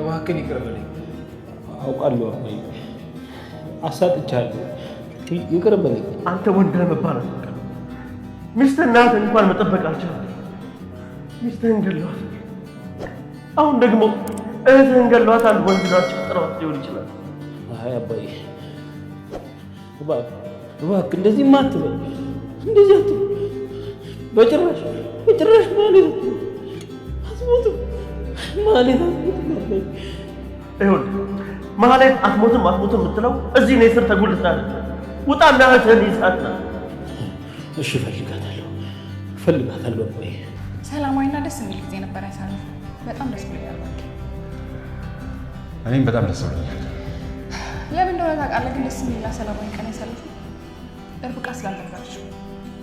እባክህን ይቅር በለኝ። አውቃለሁ አባዬ፣ አሳጥቻለሁ። ይቅር በለኝ። አንተ ወንድ ለመባል ሚስትህ እናትህን እንኳን መጠበቅ አልቻለም። ሚስትህን ገለዋት። አሁን ደግሞ እህትህን ገለዋት። አንድ ወንድ ናቸው ጥራት ሊሆን ይችላል። አይ አባዬ፣ እባክህ እንደዚህ አትበል። እንደዚህ አትበል። በጭራሽ ማለት አትሞትም። ማለት አትሞትም የምትለው እዚህ ነው ስር ተጉልታል። ውጣና እህትህን ይዛትና። እሺ እፈልጋታለሁ አባዬ። ሰላማዊና ደስ የሚል ጊዜ ነበር ያሳለፍነው። በጣም ደስ ብሎኛል። እኔም በጣም ደስ ብሎኛል። ለምን እንደሆነ ታውቃለህ? ግን ደስ የሚልና ሰላማዊ ቀን ያሳለፍነው ርብቃ ስላልነበረች።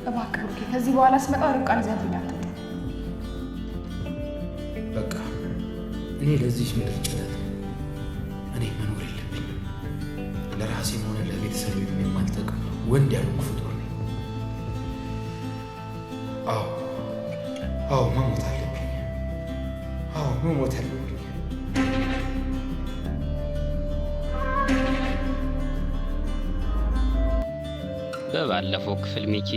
እባክህ ብሩኬ፣ ከዚህ በኋላ ስመጣ ርብቃን ይዘህልኝ አትምጣ። በቃ እኔ ለዚህች ምድር ጭነት እኔ መኖር የለብኝም። ለራሴም ሆነ ለቤተሰብ የማልጠቅም ወንድ ያልኩ ፍጡር ነኝ። አዎ መሞት አለብኝ። መሞት አለብኝ። በባለፈው ክፍል ሚኪ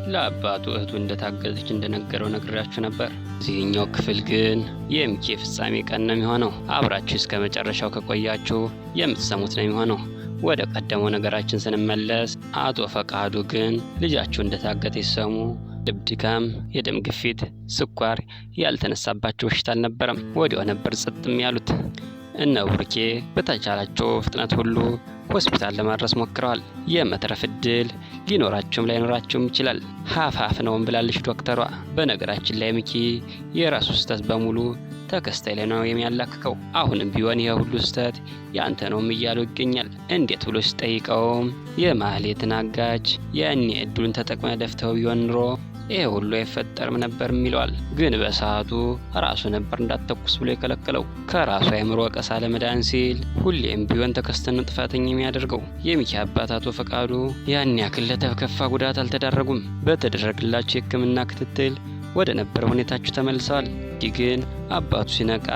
ለአባቱ እህቱ እንደታገዘች እንደነገረው ነግራችሁ ነበር። እዚህኛው ክፍል ግን የሚኪ የፍጻሜ ቀን ነው የሚሆነው። አብራችሁ እስከ መጨረሻው ከቆያችሁ የምትሰሙት ነው የሚሆነው። ወደ ቀደመው ነገራችን ስንመለስ አቶ ፈቃዱ ግን ልጃቸው እንደታገተ ሲሰሙ ልብ ድካም፣ የደም ግፊት፣ ስኳር ያልተነሳባቸው በሽታ አልነበረም። ወዲያው ነበር ጸጥም ያሉት። እነ ቡርኬ በተቻላቸው ፍጥነት ሁሉ ሆስፒታል ለማድረስ ሞክረዋል። የመትረፍ እድል ሊኖራቸውም ላይኖራቸውም ይችላል። ሀፍ ነውም ብላለች ዶክተሯ። በነገራችን ላይ ሚኪ የራሱ ስህተት በሙሉ ተከስታይ ላይ ነው የሚያላክከው። አሁንም ቢሆን ይሄ ሁሉ ስህተት ያንተ ነውም እያለው ይገኛል። እንዴት ብሎ ሲጠይቀውም የማህሌትን አጋች ያኔ እድሉን ተጠቅመ ደፍተው ቢሆን ኑሮ ይሄ ሁሉ አይፈጠርም ነበር ይለዋል። ግን በሰዓቱ ራሱ ነበር እንዳትተኩስ ብሎ የከለከለው። ከራሱ አእምሮ ወቀሳ ለመዳን ሲል ሁሌም ቢሆን ተከስተን ጥፋተኛ የሚያደርገው። የሚኪ አባት አቶ ፈቃዱ ያን ያክል ለተከፋ ጉዳት አልተዳረጉም። በተደረገላቸው የሕክምና ክትትል ወደ ነበረ ሁኔታቸው ተመልሰዋል። ግን አባቱ ሲነቃ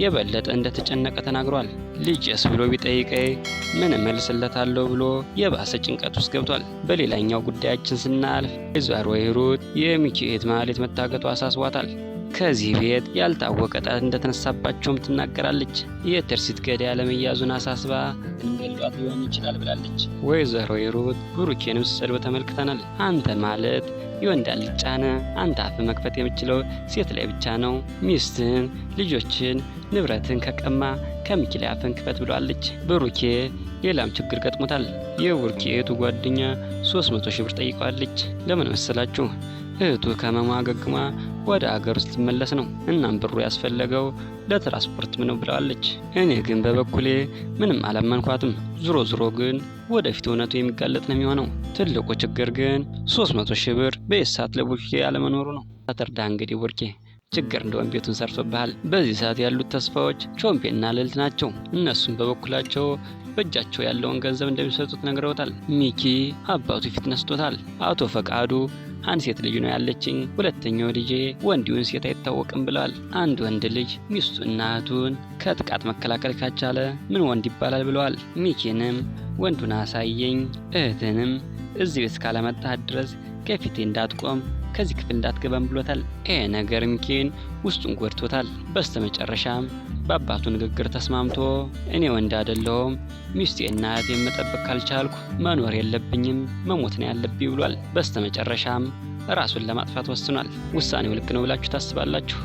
የበለጠ እንደተጨነቀ ተናግሯል። ልጅስ ብሎ ቢጠይቀኝ ምን መልስለታለሁ ብሎ የባሰ ጭንቀት ውስጥ ገብቷል። በሌላኛው ጉዳያችን ስናልፍ ወይዘሮ ሂሩት የሚኪ እህት ማህሌት መታገቷ አሳስቧታል። ከዚህ ቤት ያልታወቀ ጣት እንደተነሳባቸውም ትናገራለች። የትርሲት ገዳይ ያለመያዙን አሳስባ እንገልጧት ሊሆን ይችላል ብላለች። ወይዘሮ ሂሩት ብሩኬን ስትሰድበው ተመልክተናል። አንተ ማለት የወንድ አልጫ ነህ፣ አንተ አፍ መክፈት የምችለው ሴት ላይ ብቻ ነው። ሚስትን፣ ልጆችን፣ ንብረትን ከቀማ ከሚኪ ላይ አፍን ክፈት ብሏለች። ብሩኬ ሌላም ችግር ገጥሞታል። የቡርኬ እህቱ ጓደኛ 300 ሺህ ብር ጠይቀዋለች። ለምን መሰላችሁ? እህቱ ከመማ አገግማ ወደ ሀገር ውስጥ ትመለስ ነው። እናም ብሩ ያስፈለገው ለትራንስፖርት ነው ብለዋለች። እኔ ግን በበኩሌ ምንም አላመንኳትም። ዞሮ ግን ወደፊት እውነቱ የሚጋለጥ ነው የሚሆነው። ትልቁ ችግር ግን 300 ሺህ ብር በየሳት ለቡርኬ ያለመኖሩ ነው። ተርዳ እንግዲህ ቡርኬ ችግር እንደሆነ ቤቱን ሰርቶብሃል። በዚህ ሰዓት ያሉት ተስፋዎች ቾምፔና ልዕልት ናቸው። እነሱም በበኩላቸው በእጃቸው ያለውን ገንዘብ እንደሚሰጡት ነግረውታል። ሚኪ አባቱ ፊት ነስቶታል። አቶ ፈቃዱ አንድ ሴት ልጅ ነው ያለችኝ፣ ሁለተኛው ልጄ ወንዲውን ሴት አይታወቅም ብለዋል። አንድ ወንድ ልጅ ሚስቱና እህቱን ከጥቃት መከላከል ካቻለ ምን ወንድ ይባላል ብለዋል። ሚኪንም ወንዱን አሳየኝ፣ እህትንም እዚህ ቤት ካለመጣህ ድረስ ከፊቴ እንዳትቆም ከዚህ ክፍል እንዳትገባም ብሎታል። ይሄ ነገር ሚኪን ውስጡን ጎድቶታል። በስተመጨረሻም በአባቱ ንግግር ተስማምቶ እኔ ወንድ አይደለሁም፣ ሚስቴና እህቴን መጠበቅ ካልቻልኩ መኖር የለብኝም፣ መሞት ነው ያለብኝ ብሏል። በስተመጨረሻም ራሱን ለማጥፋት ወስኗል። ውሳኔው ልክ ነው ብላችሁ ታስባላችሁ?